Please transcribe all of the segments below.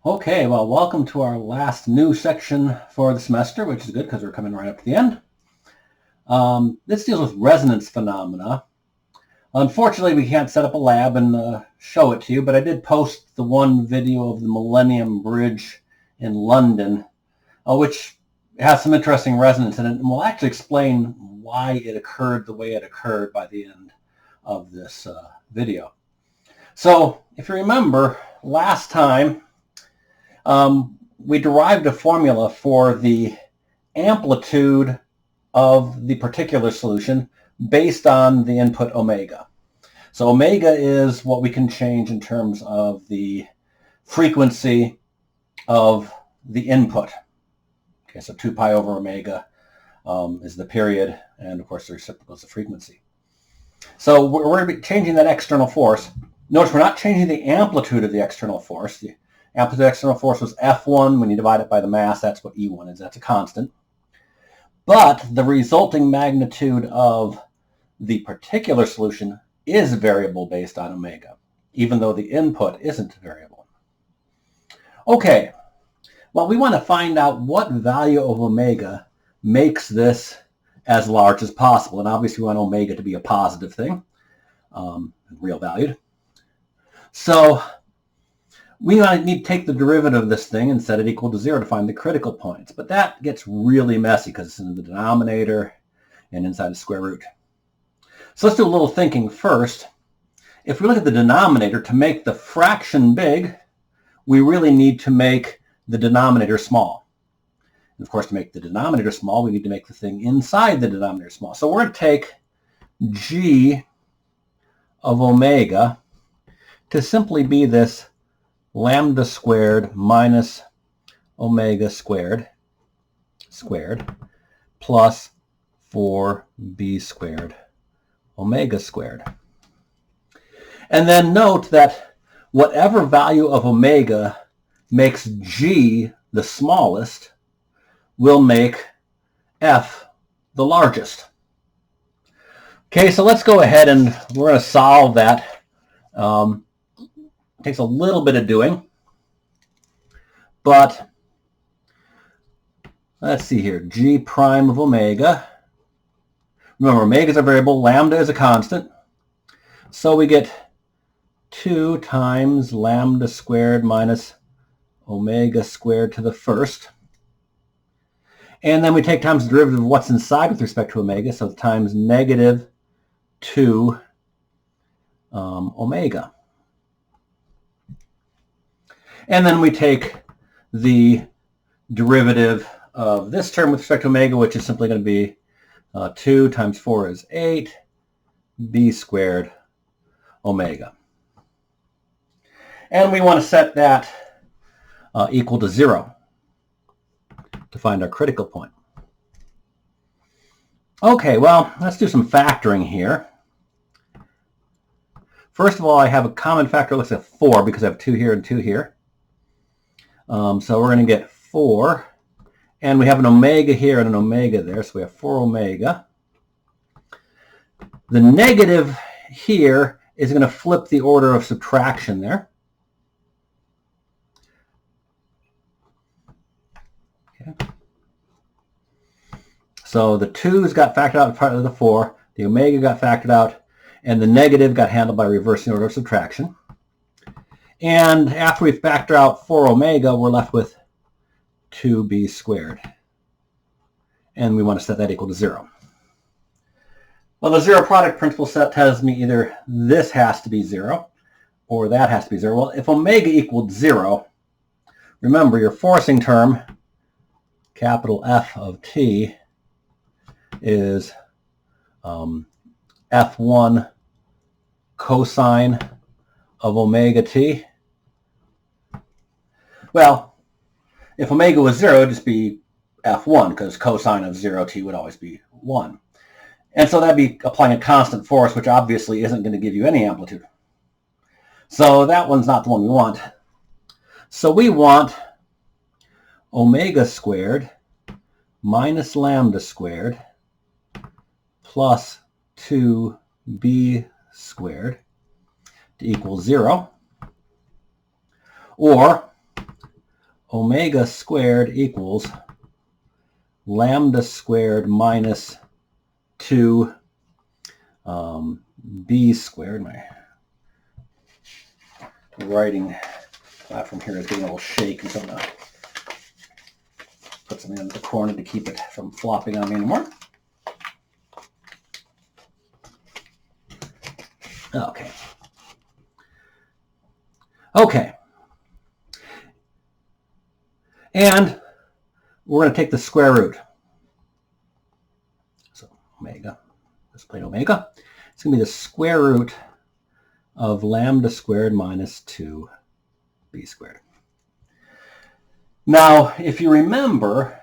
Okay, well, welcome to our last new section for the semester, which is good because we're coming right up to the end. This deals with resonance phenomena. Unfortunately, we can't set up a lab and show it to you, but I did post the one video of the Millennium Bridge in London, which has some interesting resonance in it, and we'll actually explain why it occurred the way it occurred by the end of this video. So, if you remember, last time, we derived a formula for the amplitude of the particular solution based on the input omega. So omega is what we can change in terms of the frequency of the input. Okay, so 2 pi over omega is the period, and of course the reciprocal is the frequency. So we're going to be changing that external force. Notice we're not changing the amplitude of the external force. The amplitude of the external force was F1. When you divide it by the mass, that's what E1 is. That's a constant. But the resulting magnitude of the particular solution is variable based on omega, even though the input isn't variable. Okay, well, we want to find out what value of omega makes this as large as possible. And obviously, we want omega to be a positive thing, real valued. So we need to take the derivative of this thing and set it equal to 0 to find the critical points. But that gets really messy because it's in the denominator and inside the square root. So let's do a little thinking first. If we look at the denominator, to make the fraction big, we really need to make the denominator small. And of course, to make the denominator small, we need to make the thing inside the denominator small. So we're going to take g of omega to simply be this lambda squared minus omega squared plus 4b squared omega squared. And then note that whatever value of omega makes g the smallest will make f the largest. Okay, so let's go ahead and we're going to solve that. It takes a little bit of doing, but let's see here. G prime of omega. Remember, omega is a variable, lambda is a constant. So we get 2 times lambda squared minus omega squared to the first. And then we take times the derivative of what's inside with respect to omega, so times negative 2 omega. And then we take the derivative of this term with respect to omega, which is simply going to be 2 times 4 is 8, b squared omega. And we want to set that equal to 0 to find our critical point. Okay, well, let's do some factoring here. First of all, I have a common factor that looks at 4 because I have 2 here and 2 here. So we're going to get 4, and we have an omega here and an omega there, so we have 4 omega. The negative here is going to flip the order of subtraction there. Okay. So the 2's got factored out as part of the 4, the omega got factored out, and the negative got handled by reversing order of subtraction. And after we factor out 4 omega, we're left with 2b squared. And we want to set that equal to 0. Well, the zero product principle set tells me either this has to be 0 or that has to be 0. Well, if omega equaled 0, remember your forcing term, capital F of t, is F1 cosine of omega t. Well, if omega was 0, it would just be F1 because cosine of 0t would always be 1. And so that'd be applying a constant force, which obviously isn't going to give you any amplitude. So that one's not the one we want. So we want omega squared minus lambda squared plus 2b squared to equal 0. Or omega squared equals lambda squared minus 2 b squared. My writing platform here is getting a little shaky, so I'm going to put something in the corner to keep it from flopping on me anymore. Okay. Okay. And we're going to take the square root. So omega, let's plate omega. It's going to be the square root of lambda squared minus 2b squared. Now, if you remember,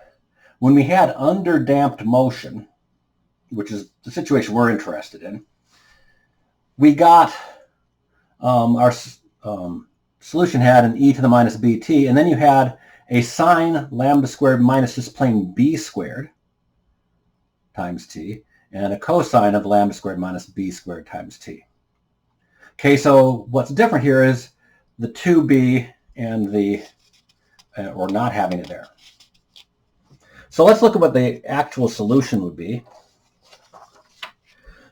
when we had underdamped motion, which is the situation we're interested in, we got our solution had an e to the minus bt, and then you had a sine lambda squared minus just plain b squared times t, and a cosine of lambda squared minus b squared times t. Okay, so what's different here is the 2b and the, or not having it there. So let's look at what the actual solution would be.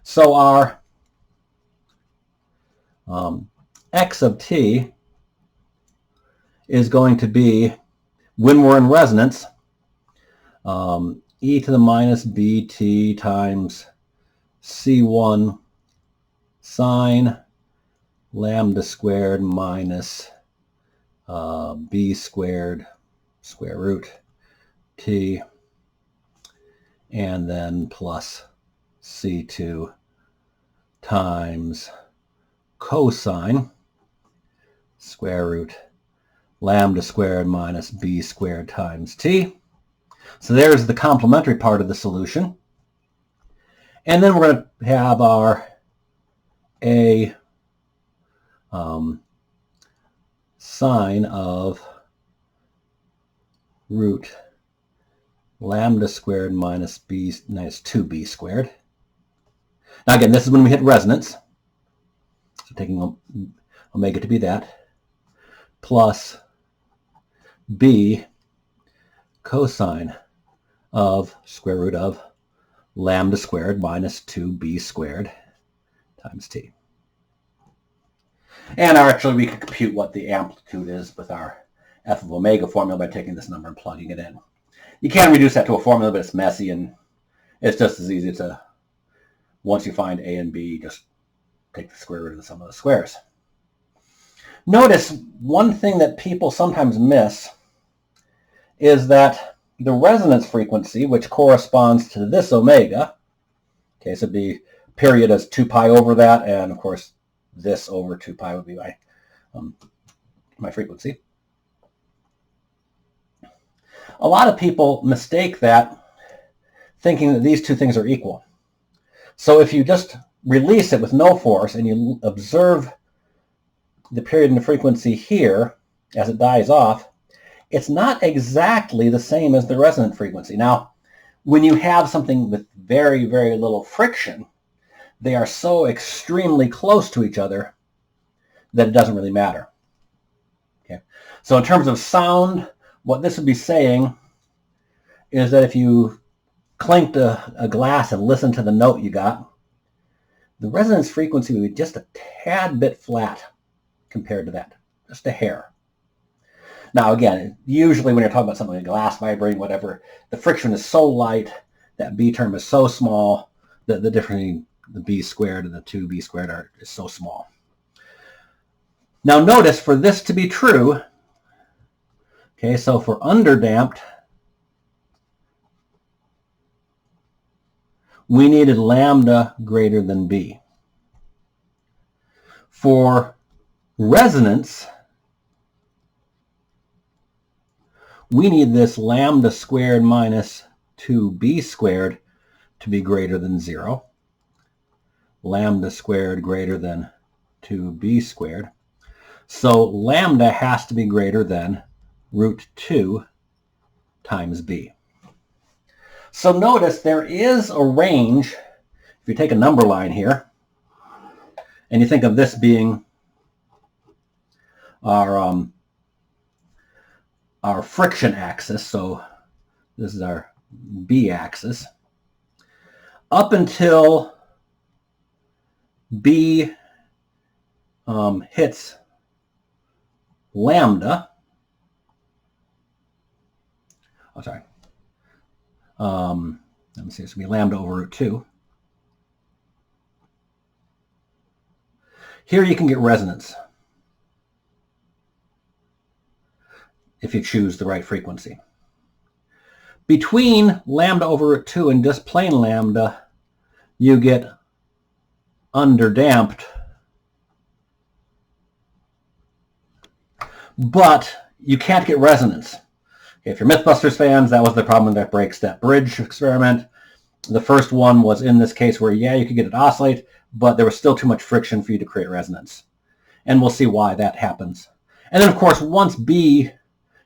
So our x of t is going to be, when we're in resonance, e to the minus bt times c1 sine lambda squared minus b squared square root t, and then plus c2 times cosine square root lambda squared minus b squared times t. So there's the complementary part of the solution. And then we're going to have our a sine of root lambda squared minus 2b squared. Now again, this is when we hit resonance. So taking omega to be that, plus b cosine of square root of lambda squared minus 2b squared times t. And actually we could compute what the amplitude is with our f of omega formula by taking this number and plugging it in. You can reduce that to a formula, but it's messy, and it's just as easy to, once you find a and b, just take the square root of the sum of the squares. Notice one thing that people sometimes miss is that the resonance frequency, which corresponds to this omega, okay, so it'd be period as 2 pi over that, and of course this over 2 pi would be my frequency. A lot of people mistake that, thinking that these two things are equal. So if you just release it with no force and you observe the period and the frequency here as it dies off, it's not exactly the same as the resonant frequency. Now, when you have something with very, very little friction, they are so extremely close to each other that it doesn't really matter. Okay. So in terms of sound, what this would be saying is that if you clinked a glass and listened to the note you got, the resonance frequency would be just a tad bit flat compared to that, just a hair. Now again, usually when you're talking about something like glass vibrating, whatever, the friction is so light, that b term is so small, that the difference between the b squared and the 2b squared is so small. Now notice, for this to be true, okay, so for underdamped, we needed lambda greater than b. For resonance, we need this lambda squared minus 2b squared to be greater than 0. Lambda squared greater than 2b squared. So lambda has to be greater than root 2 times b. So notice there is a range. If you take a number line here, and you think of this being our our friction axis, so this is our B axis, up until B hits lambda. Oh, sorry. Let me see, this will be lambda over root 2. Here you can get resonance if you choose the right frequency. Between lambda over root 2 and just plain lambda, you get underdamped, but you can't get resonance. If you're Mythbusters fans, that was the problem that breaks that bridge experiment. The first one was in this case where, yeah, you could get it to oscillate, but there was still too much friction for you to create resonance. And we'll see why that happens. And then, of course, once B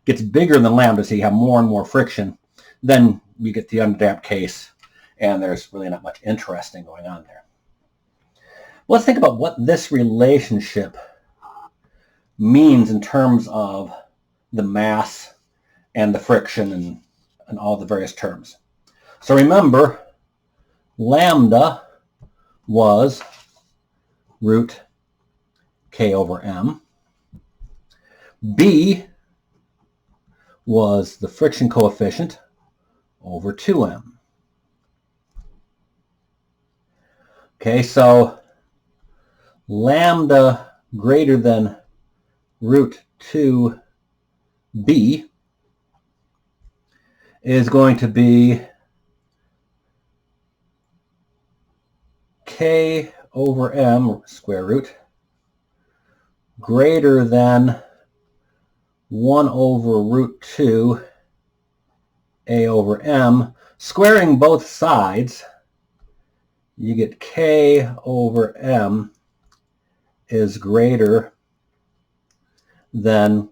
gets bigger than lambda, so you have more and more friction, then you get the underdamped case, and there's really not much interesting going on there. Let's think about what this relationship means in terms of the mass and the friction and all the various terms. So remember, lambda was root k over m. B was the friction coefficient over 2m. Okay, so lambda greater than root 2b is going to be k over m square root greater than 1 over root 2 a over m. Squaring both sides, you get k over m is greater than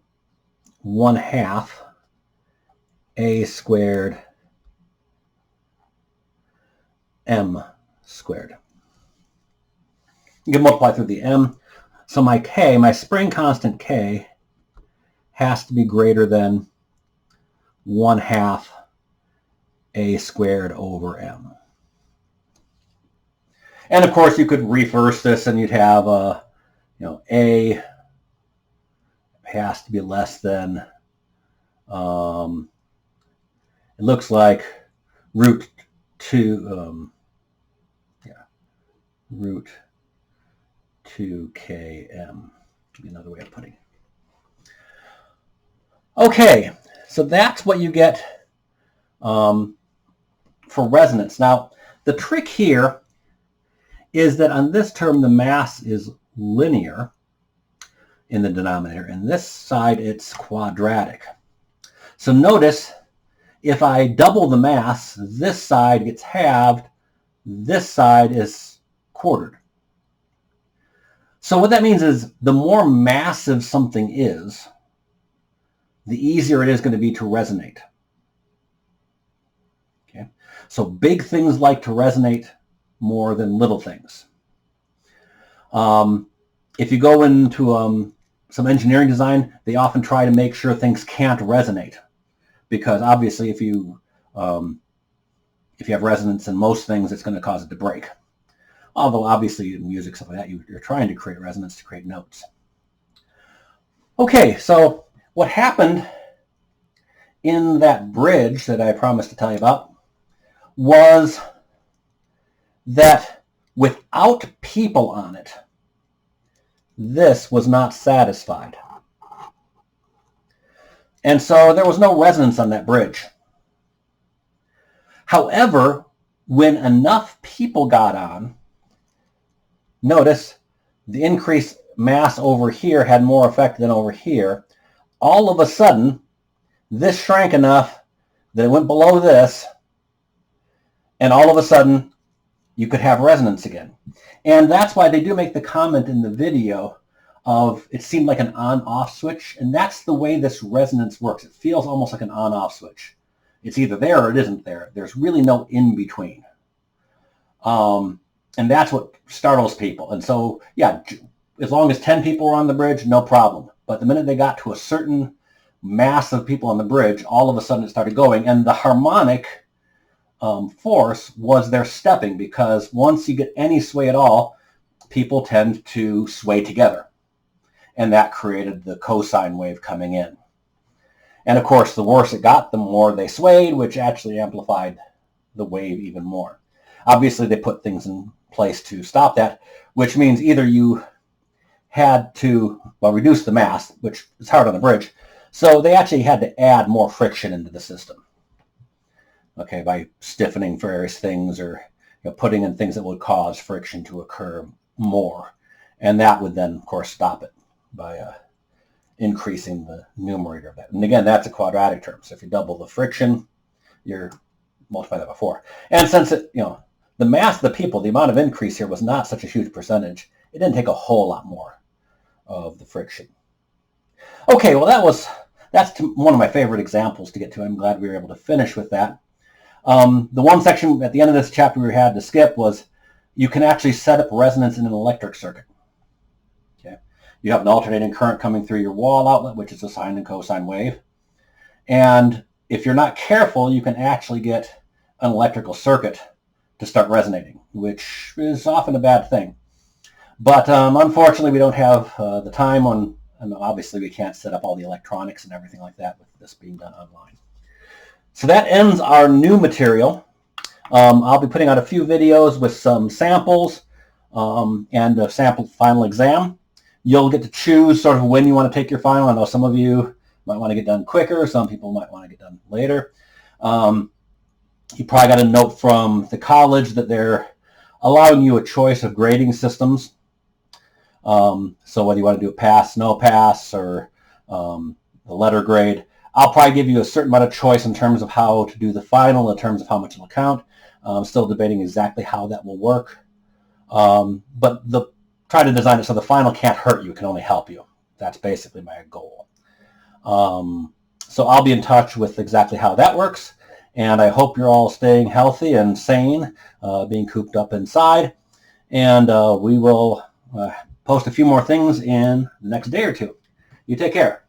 1/2 a squared m squared. You can multiply through the m. So my k, my spring constant k, has to be greater than 1/2 a squared over m. And of course, you could reverse this, and you'd have a has to be less than. It looks like root 2. Root 2km. Could be another way of putting it. Okay, so that's what you get for resonance. Now, the trick here is that on this term, the mass is linear in the denominator, and this side, it's quadratic. So notice, if I double the mass, this side gets halved, this side is quartered. So what that means is the more massive something is, the easier it is going to be to resonate. Okay? So big things like to resonate more than little things. If you go into some engineering design, they often try to make sure things can't resonate, because obviously if you have resonance in most things, it's going to cause it to break. Although obviously in music, stuff like that, you're trying to create resonance to create notes. Okay, so what happened in that bridge that I promised to tell you about was that without people on it, this was not satisfied. And so there was no resonance on that bridge. However, when enough people got on, notice the increased mass over here had more effect than over here. All of a sudden, this shrank enough that it went below this, and all of a sudden, you could have resonance again. And that's why they do make the comment in the video of it seemed like an on-off switch, and that's the way this resonance works. It feels almost like an on-off switch. It's either there or it isn't there. There's really no in-between. And that's what startles people. And so, yeah, as long as 10 people were on the bridge, no problem. But the minute they got to a certain mass of people on the bridge, all of a sudden it started going, and the harmonic force was their stepping, because once you get any sway at all, people tend to sway together, and that created the cosine wave coming in. And of course, the worse it got, the more they swayed, which actually amplified the wave even more. Obviously, they put things in place to stop that, which means either you had to, well, reduce the mass, which is hard on a bridge, so they actually had to add more friction into the system, okay, by stiffening various things, or putting in things that would cause friction to occur more. And that would then, of course, stop it by increasing the numerator of that. And again, that's a quadratic term. So if you double the friction, you're multiplying that by 4. And since it, the mass of the people, the amount of increase here was not such a huge percentage, it didn't take a whole lot more of the friction. Okay, well that's one of my favorite examples to get to. I'm glad we were able to finish with that. The one section at the end of this chapter we had to skip was you can actually set up resonance in an electric circuit. Okay, you have an alternating current coming through your wall outlet, which is a sine and cosine wave. And if you're not careful, you can actually get an electrical circuit to start resonating, which is often a bad thing. But unfortunately, we don't have the time on, and obviously we can't set up all the electronics and everything like that with this being done online. So that ends our new material. I'll be putting out a few videos with some samples and a sample final exam. You'll get to choose sort of when you want to take your final. I know some of you might want to get done quicker. Some people might want to get done later. You probably got a note from the college that they're allowing you a choice of grading systems. So whether you want to do a pass, no pass, or the letter grade, I'll probably give you a certain amount of choice in terms of how to do the final, in terms of how much it'll count. I'm still debating exactly how that will work. But try to design it so the final can't hurt you, it can only help you. That's basically my goal. So I'll be in touch with exactly how that works. And I hope you're all staying healthy and sane, being cooped up inside. And we will post a few more things in the next day or two. You take care.